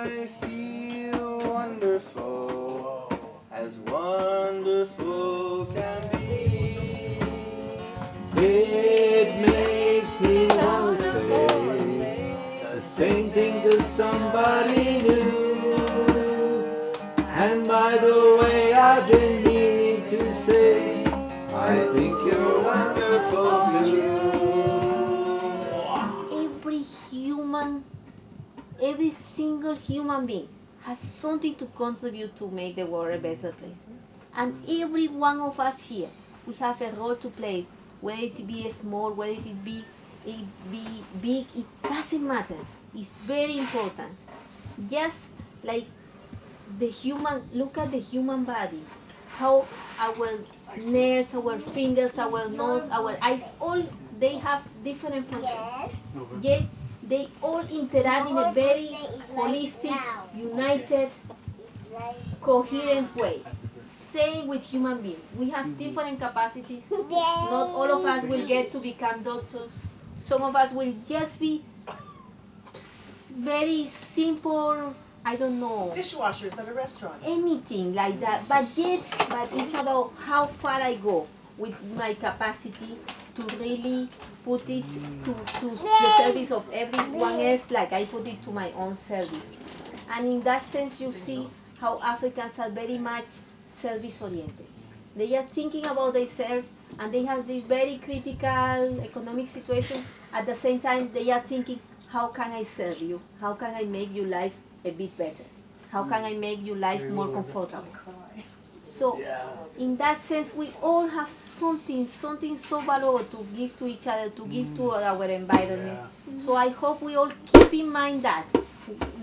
I feel wonderful, as wonderful can be. It makes me want to say the same thing to somebody new. And by the way, I've been needing to say, I think you're wonderful too. Every single human being has something to contribute to make the world a better place. And every one of us here, we have a role to play, whether it be small, whether it be big, it doesn't matter. It's very important. Just like look at the human body, how our nails, our fingers, our nose, our eyes, all they have different functions. Yet they all interact in a very holistic, united, coherent way. Same with human beings. We have different capacities. Not all of us will get to become doctors. Some of us will just be very simple, I don't know. Dishwashers at a restaurant. Anything like that. But it's about how far I go with my capacity to really put it to the service of everyone else, like I put it to my own service. And in that sense, you see how Africans are very much service-oriented. They are thinking about themselves, and they have this very critical economic situation. At the same time, they are thinking, how can I serve you? How can I make your life a bit better? How can I make your life more comfortable? So, in that sense, we all have something so valuable to give to each other, to give to our environment. So I hope we all keep in mind that,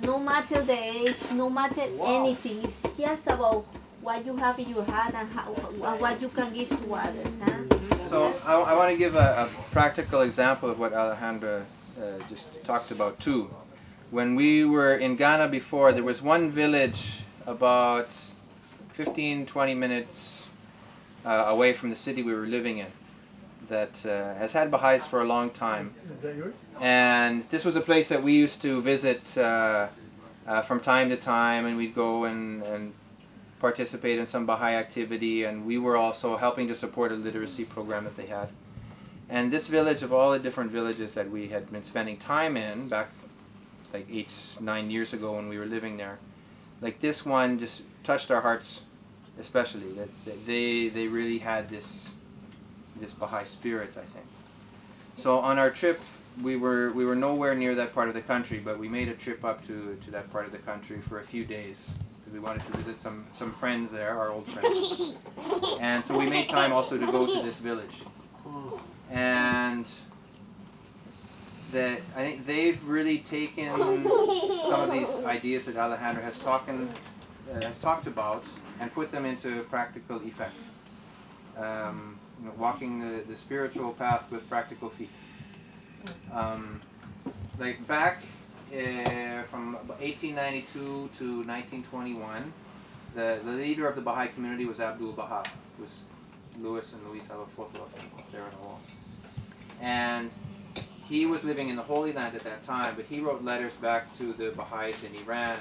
no matter the age, no matter anything, it's just about what you have in your heart and what you can give to others. Huh? So I want to give a practical example of what Alejandra just talked about too. When we were in Ghana before, there was one village about 15-20 minutes away from the city we were living in that has had Baha'is for a long time. Is that yours? And this was a place that we used to visit from time to time, and we'd go and participate in some Baha'i activity, and we were also helping to support a literacy program that they had. And this village, of all the different villages that we had been spending time in back like 8-9 years ago when we were living there, like this one just touched our hearts especially, that they really had this Baha'i spirit, I think. So on our trip, we were nowhere near that part of the country, but we made a trip up to that part of the country for a few days because we wanted to visit some friends there, our old friends. And so we made time also to go to this village. And I think they've really taken some of these ideas that Alejandra has talked about and put them into practical effect. Walking the spiritual path with practical feet. Like back from 1892 to 1921, the leader of the Baha'i community was Abdul Baha. It was Louis and Lewis have a photo of him there on the wall. And he was living in the Holy Land at that time, but he wrote letters back to the Baha'is in Iran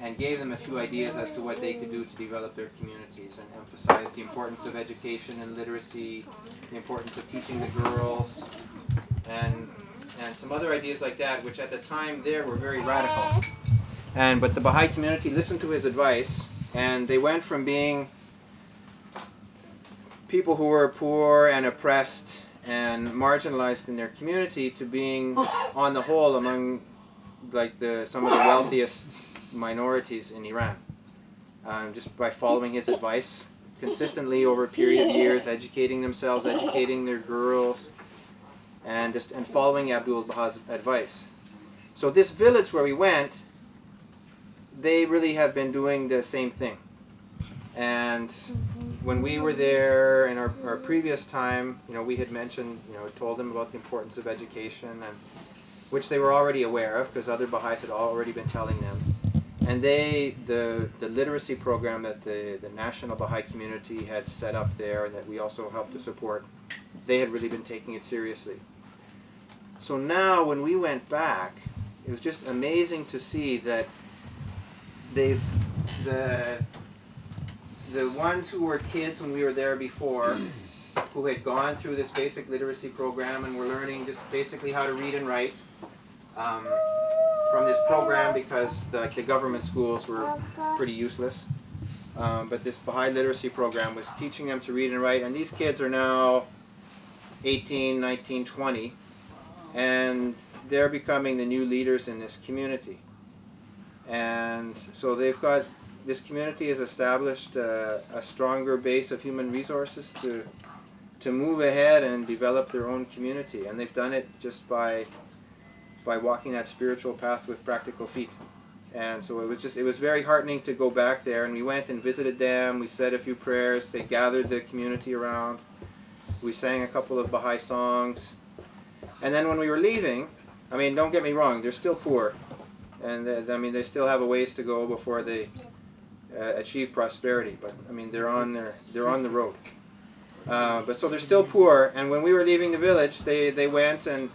and gave them a few ideas as to what they could do to develop their communities, and emphasized the importance of education and literacy, the importance of teaching the girls, and some other ideas like that, which at the time there were very radical. But the Baha'i community listened to his advice, and they went from being people who were poor and oppressed and marginalized in their community to being, on the whole, among like some of the wealthiest minorities in Iran, just by following his advice consistently over a period of years, educating themselves, educating their girls, and following Abdul Baha's advice. So this village where we went, they really have been doing the same thing. And when we were there in our previous time, we had mentioned, told them about the importance of education, and which they were already aware of because other Baha'is had already been telling them. And the literacy program that the National Baha'i Community had set up there, and that we also helped to support, they had really been taking it seriously. So now when we went back, it was just amazing to see that they've the ones who were kids when we were there before, who had gone through this basic literacy program and were learning just basically how to read and write from this program, because the government schools were pretty useless. But this Baha'i literacy program was teaching them to read and write, and these kids are now 18, 19, 20, and they're becoming the new leaders in this community. And so they've got, this community has established a stronger base of human resources to move ahead and develop their own community, and they've done it just by walking that spiritual path with practical feet. And so it was very heartening to go back there, and we went and visited them, we said a few prayers, they gathered the community around, we sang a couple of Baha'i songs, and then when we were leaving, I mean, don't get me wrong, they're still poor, and I mean, they still have a ways to go before they achieve prosperity, but I mean, they're on the road. But so they're still poor, and when we were leaving the village, they went and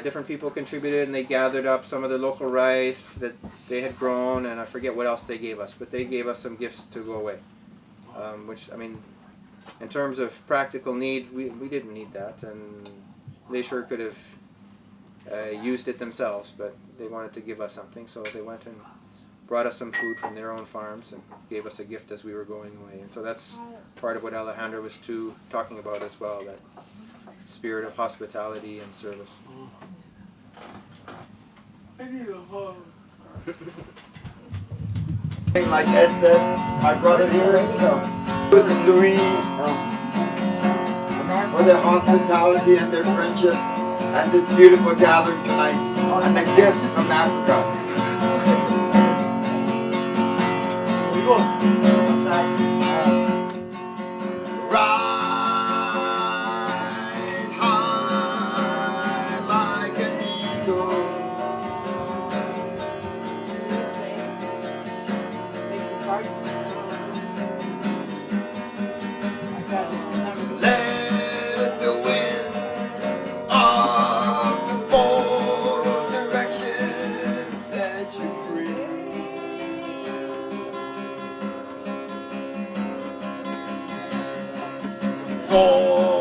different people contributed, and they gathered up some of the local rice that they had grown, and I forget what else they gave us, but they gave us some gifts to go away. Which, I mean, in terms of practical need, we didn't need that, and they sure could have used it themselves, but they wanted to give us something, so they went and brought us some food from their own farms and gave us a gift as we were going away. And so that's part of what Alejandra was talking about as well, that spirit of hospitality and service. Like Ed said, my brother here, Louise and Louise, for their hospitality and their friendship, and this beautiful gathering tonight, and the gifts from Africa. Ride high like an eagle. Let the wind of the four directions set you free. For